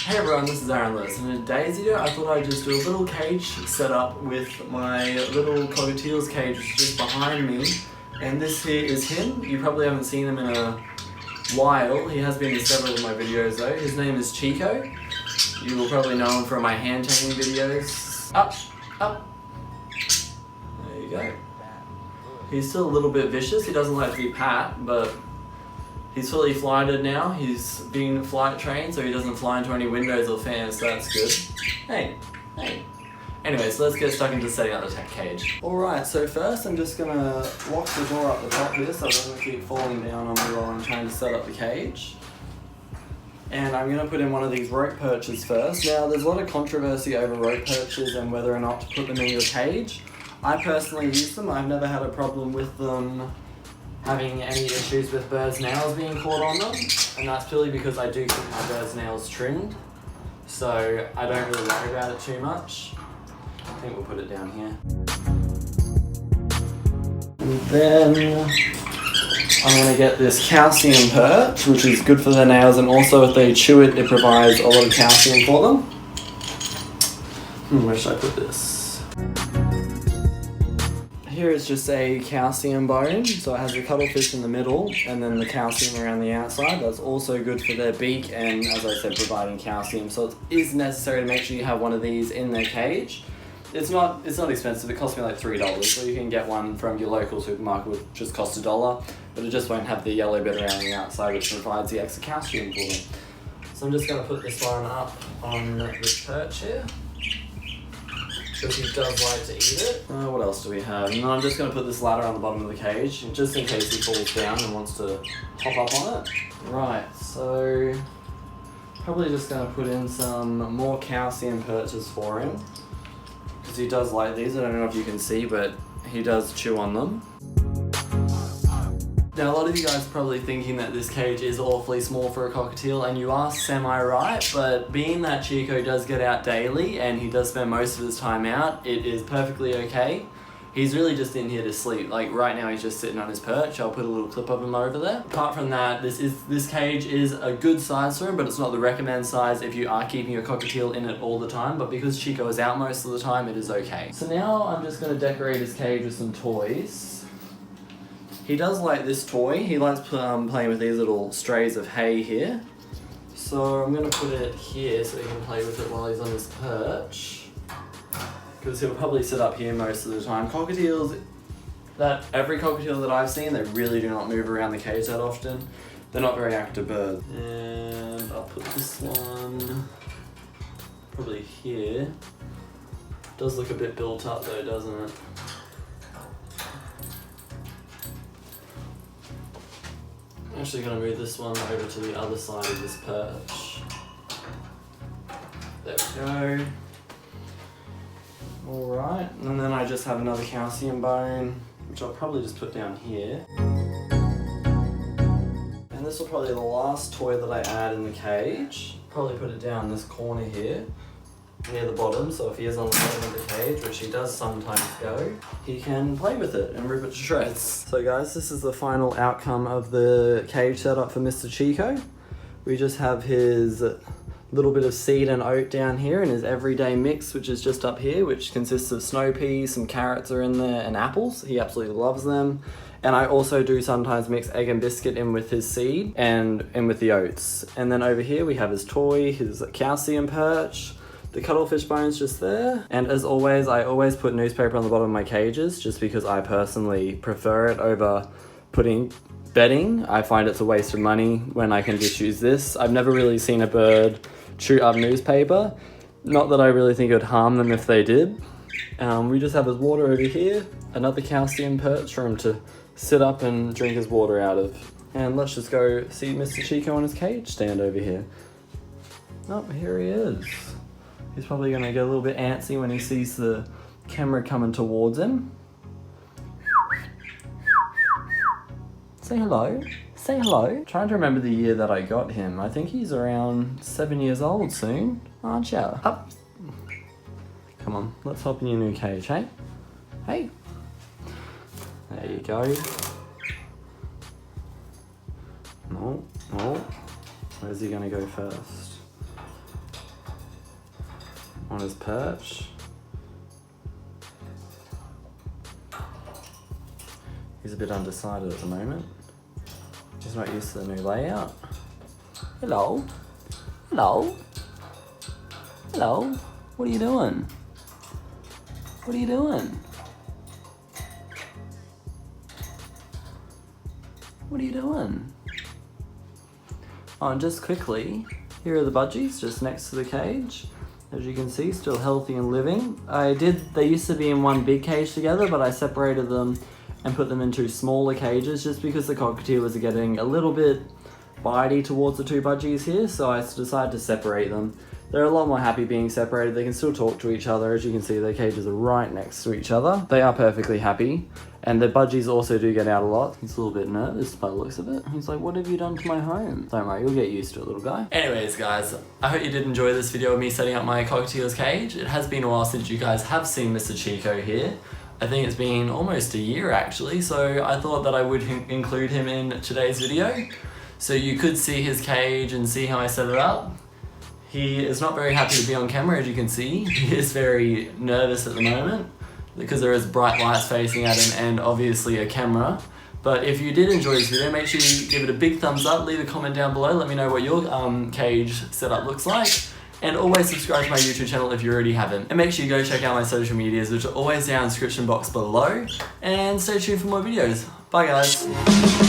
Hey everyone, this is Aaron Lewis, and in today's video I thought I'd just do a little cage setup with my little Cockatiel's cage, which is just behind me. And this here is him. You probably haven't seen him in a while. He has been in several of my videos though. His name is Chico. You will probably know him from my hand taming videos. Up, up. There you go. He's still a little bit vicious. He doesn't like to be pat, but he's fully flighted now. He's been flight trained, so he doesn't fly into any windows or fans, so that's good. Hey, hey. Anyway, so let's get stuck into setting up the tech cage. Alright, so first I'm just gonna lock the door up the top here so it doesn't keep falling down on me while I'm trying to set up the cage. And I'm gonna put in one of these rope perches first. Now, there's a lot of controversy over rope perches and whether or not to put them in your cage. I personally use them. I've never had a problem with them having any issues with birds' nails being caught on them, and that's purely because I do keep my birds' nails trimmed, so I don't really worry about it too much. I think we'll put it down here. And then I'm going to get this calcium perch, which is good for their nails, and also if they chew it, it provides a lot of calcium for them. Where should I put this? Here is just a calcium bone, so it has the cuttlefish in the middle and then the calcium around the outside. That's also good for their beak and, as I said, providing calcium. So it is necessary to make sure you have one of these in their cage. It's not expensive. It costs me like $3, so you can get one from your local supermarket, which just costs $1, but it just won't have the yellow bit around the outside, which provides the extra calcium for them. So I'm just going to put this one up on this perch here, because he does like to eat it. What else do we have? And I'm just going to put this ladder on the bottom of the cage, just in case he falls down and wants to hop up on it. Right, so probably just going to put in some more calcium perches for him, because he does like these. I don't know if you can see, but he does chew on them. Now, a lot of you guys are probably thinking that this cage is awfully small for a cockatiel, and you are semi-right, but being that Chico does get out daily and he does spend most of his time out, it is perfectly okay. He's really just in here to sleep. Like right now he's just sitting on his perch. I'll put a little clip of him over there. Apart from that, this cage is a good size for him, but it's not the recommended size if you are keeping your cockatiel in it all the time, but because Chico is out most of the time, it is okay. So now I'm just going to decorate his cage with some toys. He does like this toy. He likes playing with these little strays of hay here. So I'm going to put it here so he can play with it while he's on his perch, because he'll probably sit up here most of the time. Cockatiels, every cockatiel that I've seen, they really do not move around the cage that often. They're not very active birds. And I'll put this one probably here. Does look a bit built up though, doesn't it? I'm actually going to move this one over to the other side of this perch. There we go. Alright, and then I just have another calcium bone, which I'll probably just put down here. And this will probably be the last toy that I add in the cage. Probably put it down this corner here, near the bottom, so if he is on the bottom of the cage, which he does sometimes go, he can play with it and rip it to shreds. So guys, this is the final outcome of the cage setup for Mr. Chico. We just have his little bit of seed and oat down here and his everyday mix, which is just up here, which consists of snow peas, some carrots are in there, and apples. He absolutely loves them. And I also do sometimes mix egg and biscuit in with his seed and in with the oats. And then over here we have his toy, his calcium perch, the cuttlefish bone's just there. And as always, I always put newspaper on the bottom of my cages just because I personally prefer it over putting bedding. I find it's a waste of money when I can just use this. I've never really seen a bird chew up newspaper. Not that I really think it would harm them if they did. We just have his water over here, another calcium perch for him to sit up and drink his water out of. And let's just go see Mr. Chico on his cage stand over here. Oh, here he is. He's probably going to get a little bit antsy when he sees the camera coming towards him. Say hello. Say hello. Trying to remember the year that I got him. I think he's around 7 years old soon, aren't ya? Up. Come on, let's hop in your new cage, hey? Hey. There you go. No, no. Where's he going to go first? on his perch. He's a bit undecided at the moment. He's not used to the new layout. Hello? Hello? Hello? What are you doing? What are you doing? What are you doing? Oh, and just quickly, here are the budgies just next to the cage. As you can see, still healthy and living. They used to be in one big cage together, but I separated them and put them into smaller cages just because the cockatiels are getting a little bit bitey towards the two budgies here, so I decided to separate them. They're a lot more happy being separated. They can still talk to each other. As you can see, their cages are right next to each other. They are perfectly happy. And the budgies also do get out a lot. He's a little bit nervous by the looks of it. He's like, what have you done to my home? Don't worry, you'll get used to it, little guy. Anyways, guys, I hope you did enjoy this video of me setting up my cockatiel's cage. It has been a while since you guys have seen Mr. Chico here. I think it's been almost a year actually, so I thought that I would include him in today's video. So you could see his cage and see how I set it up. He is not very happy to be on camera, as you can see. He is very nervous at the moment because there is bright lights facing at him and obviously a camera. But if you did enjoy this video, make sure you give it a big thumbs up, leave a comment down below, let me know what your cage setup looks like. And always subscribe to my YouTube channel if you already haven't. And make sure you go check out my social medias, which are always down in the description box below. And stay tuned for more videos. Bye guys.